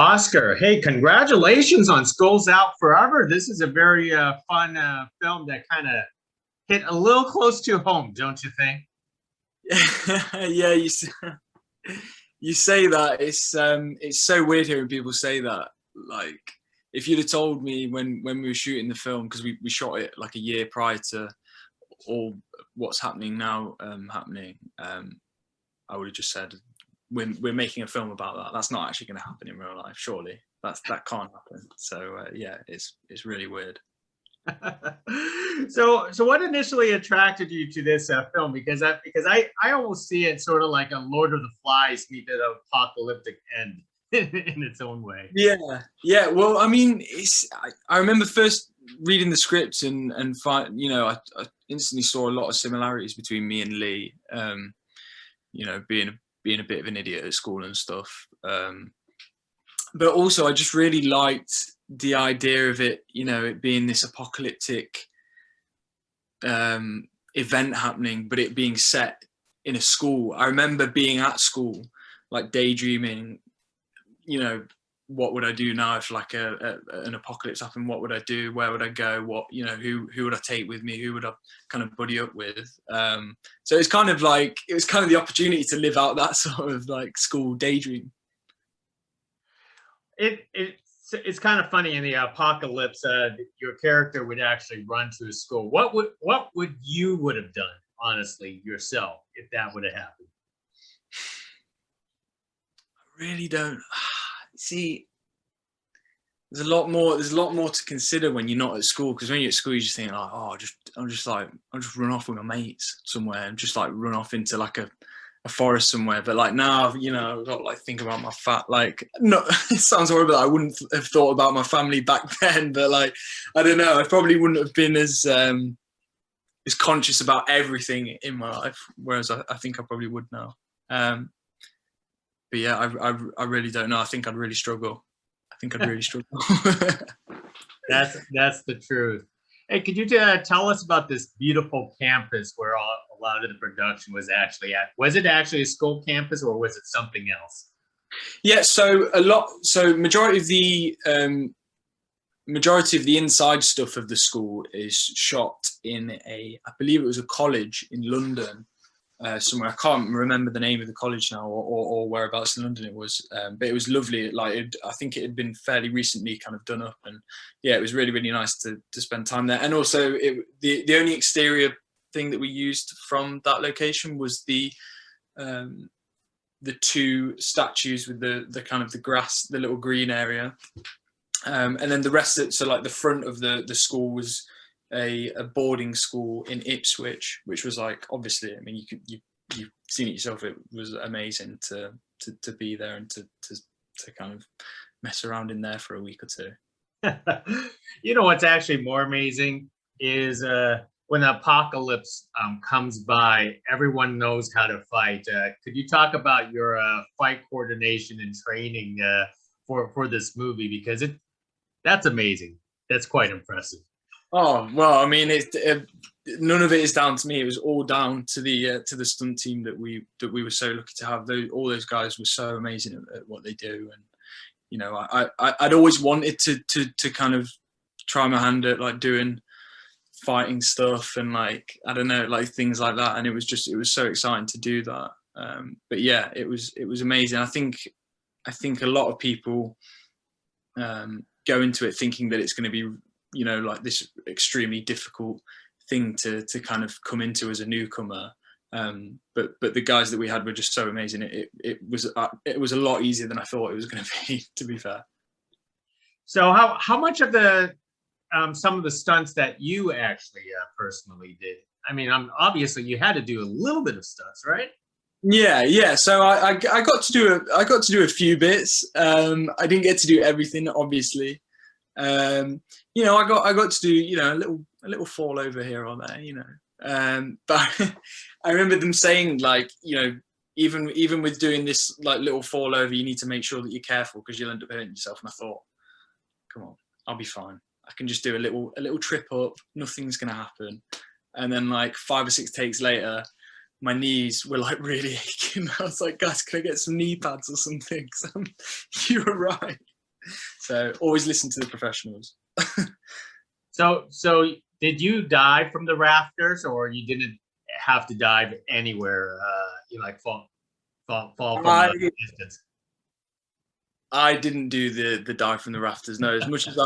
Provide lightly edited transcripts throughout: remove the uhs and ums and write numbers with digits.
Oscar, hey, congratulations on Skulls Out Forever. This is a very fun film that kind of hit a little close to home, don't you think? Yeah, you say that. It's so weird hearing people say that. Like, if you'd have told me when we were shooting the film, because we shot it like a year prior to all what's happening now happening, I would have just said we're making a film about that. That's not actually going to happen in real life, surely. That can't happen. So yeah, it's really weird. So what initially attracted you to this film? Because I almost see it sort of like a Lord of the Flies meet an apocalyptic end in its own way. Yeah. Well, I mean, I remember first reading the script and I instantly saw a lot of similarities between me and Lee. Being a bit of an idiot at school and stuff. But also, I just really liked the idea of it, it being this apocalyptic event happening, but it being set in a school. I remember being at school, like daydreaming, what would I do now if like an apocalypse happened? What would I do? Where would I go? What, who would I take with me? Who would I kind of buddy up with? So it's kind of like, it was kind of the opportunity to live out that sort of like school daydream. It's kind of funny in the apocalypse. Your character would actually run to a school. What would you have done, honestly, yourself, if that would have happened? I really don't see. There's a lot more to consider when you're not at school, because when you're at school you just think like, I'll just run off with my mates somewhere and just like run off into like a forest somewhere. But like now, I've got to like think about my no, it sounds horrible. I wouldn't have thought about my family back then, but like, I don't know, I probably wouldn't have been as conscious about everything in my life, whereas I think I probably would now. But yeah, I really don't know. I think I'd really struggle. That's the truth. Hey, could you tell us about this beautiful campus where a lot of the production was actually at? Was it actually a school campus or was it something else? Yeah, so majority of the inside stuff of the school is shot in I believe it was a college in London, somewhere. I can't remember the name of the college now or whereabouts in London it was, but it was lovely. Like, I think it had been fairly recently kind of done up, and yeah, it was really, really nice to spend time there. And also the only exterior thing that we used from that location was the two statues with the kind of the grass, the little green area, and then the rest so like the front of the school was a boarding school in Ipswich, which was like, obviously, I mean, you've seen it yourself. It was amazing to be there and to kind of mess around in there for a week or two. What's actually more amazing is when the apocalypse comes by, everyone knows how to fight. Could you talk about your fight coordination and training for this movie? Because that's amazing. That's quite impressive. Oh, well, I mean, none of it is down to me. It was all down to the stunt team that we were so lucky to have. All those guys were so amazing at what they do, and I'd always wanted to kind of try my hand at like doing fighting stuff and like, I don't know, like things like that. And it was so exciting to do that. But yeah, it was amazing. I think a lot of people go into it thinking that it's going to be, like this extremely difficult thing to kind of come into as a newcomer. But the guys that we had were just so amazing. It was a lot easier than I thought it was going to be, to be fair. So how much of the some of the stunts that you actually personally did? I mean, obviously you had to do a little bit of stunts, right? Yeah. So I got to do a few bits. I didn't get to do everything, obviously. I got to do, a little fall over here or there, but I remember them saying like, even with doing this like little fall over, you need to make sure that you're careful because you'll end up hurting yourself. And I thought, come on, I'll be fine. I can just do a little trip up. Nothing's going to happen. And then like 5 or 6 takes later, my knees were like really aching. I was like, guys, can I get some knee pads or something? You were right. So always listen to the professionals. So did you dive from the rafters, or you didn't have to dive anywhere? You like fall from a distance? I didn't do the dive from the rafters. No, as much as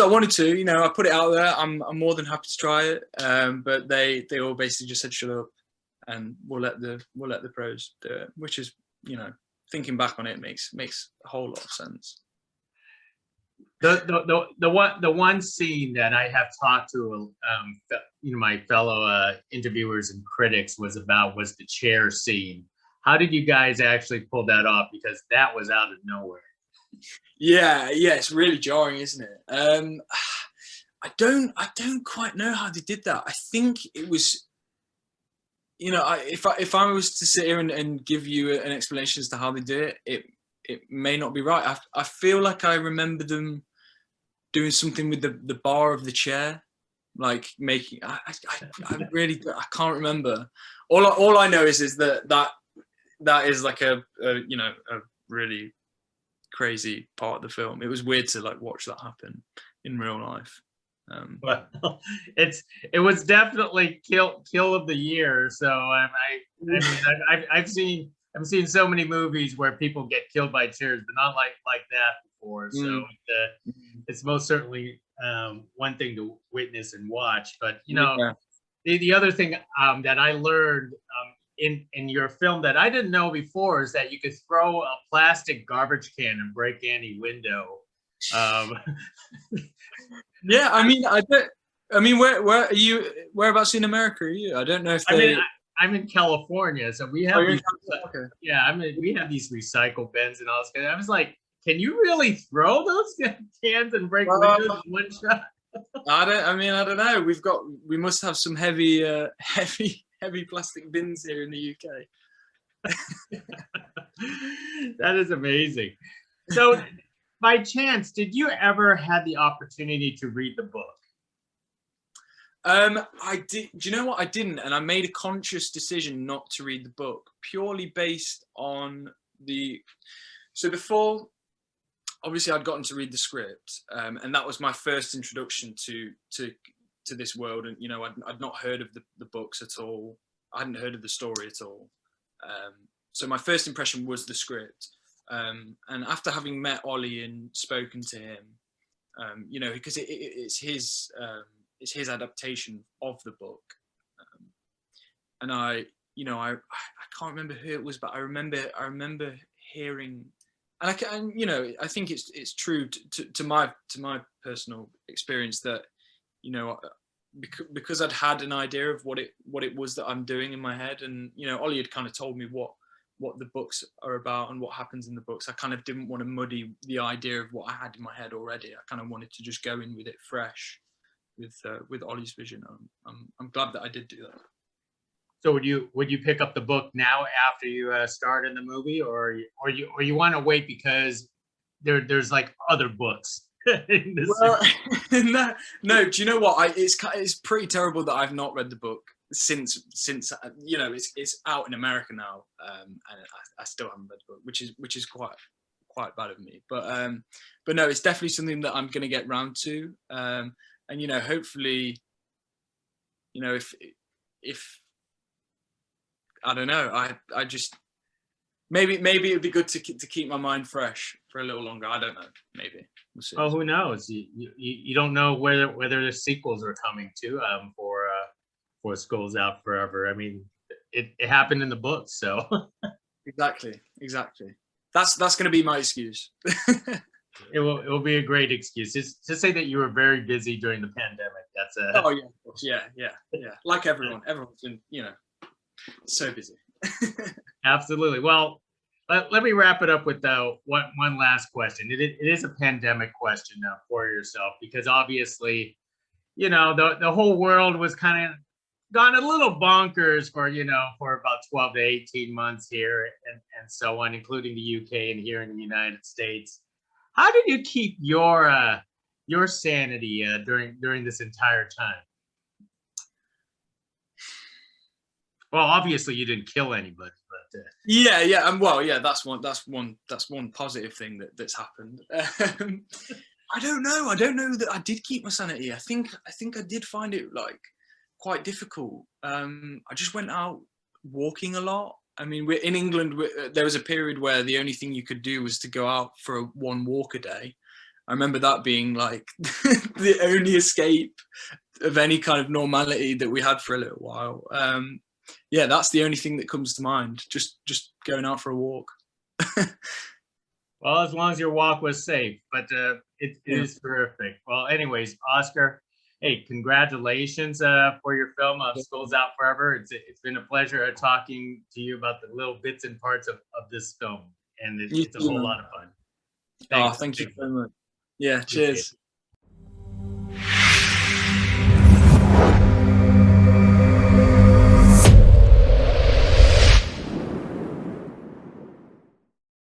I wanted to, you know, I put it out there. I'm more than happy to try it. But they all basically just said, shut up, and we'll let the pros do it. Which is, you know, thinking back on it makes a whole lot of sense. The one scene that I have talked to you know, my fellow interviewers and critics was the chair scene. How did you guys actually pull that off? Because that was out of nowhere. Yeah, it's really jarring, isn't it? I don't quite know how they did that. I think it was, you know, if I was to sit here and give you an explanation as to how they did it, it may not be right. I feel like I remember them doing something with the bar of the chair, like making. I really can't remember. All I know is that is like a you know, a really crazy part of the film. It was weird to like watch that happen in real life. Well, it was definitely kill of the year. So I mean, I've seen so many movies where people get killed by chairs, but not like that before. So it's most certainly one thing to witness and watch. But you know, the other thing that I learned in your film that I didn't know before is that you could throw a plastic garbage can and break any window. Yeah, I mean, where are you? Whereabouts in America are you? I don't know if they. I'm in California, so we have these, okay. Yeah, I mean, we have these recycle bins and all this kind of. I was like, can you really throw those cans and break windows in one shot? I don't know. We must have some heavy plastic bins here in the UK. That is amazing. So, by chance, did you ever have the opportunity to read the book? I did. Do you know what? I didn't, and I made a conscious decision not to read the book purely based on So before, obviously, I'd gotten to read the script, and that was my first introduction to this world. And you know, I'd not heard of the books at all. I hadn't heard of the story at all. So my first impression was the script. And after having met Ollie and spoken to him, you know, because it's his adaptation of the book, and I can't remember who it was, but I remember hearing, and you know, I think it's true to my personal experience that, you know, because I'd had an idea of what it was that I'm doing in my head, and you know, Ollie had kind of told me what the books are about and what happens in the books. I kind of didn't want to muddy the idea of what I had in my head already. I kind of wanted to just go in with it fresh, with Ollie's vision. I'm glad that I did do that. So would you pick up the book now after you start in the movie, or you want to wait because there's like other books? Well, no. Do you know what? It's pretty terrible that I've not read the book since you know, it's out in America now, and I still haven't read the book, which is quite bad of me. But no, it's definitely something that I'm going to get round to, and you know, hopefully, you know, if I don't know, I just maybe it'd be good to keep my mind fresh for a little longer. I don't know, maybe. We'll see. Oh, who knows? You don't know whether the sequels are coming too for Skulls Out Forever. I mean, it happened in the books, so. Exactly. That's going to be my excuse. It will be a great excuse. Just to say that you were very busy during the pandemic. That's a. Oh yeah. Like everyone's been, you know, so busy. Absolutely. Well, let me wrap it up with one last question. It is a pandemic question now for yourself, because obviously, you know, the whole world was kind of gone a little bonkers for about 12 to 18 months here and so on, including the UK and here in the United States. How did you keep your during this entire time? Well, obviously you didn't kill anybody, but yeah, and well, yeah, that's one positive thing that's happened. I don't know that I did keep my sanity. I think I did find it like quite difficult. I just went out walking a lot. I mean, we're in England. There was a period where the only thing you could do was to go out for one walk a day. I remember that being like the only escape of any kind of normality that we had for a little while. Yeah, that's the only thing that comes to mind. Just going out for a walk. well, as long as your walk was safe, but it is terrific. Well, anyways, Oscar, hey, congratulations for your film, Skulls Out Forever. It's been a pleasure talking to you about the little bits and parts of this film, and it's a whole lot of fun. Thanks. Thank you very much. Yeah, cheers.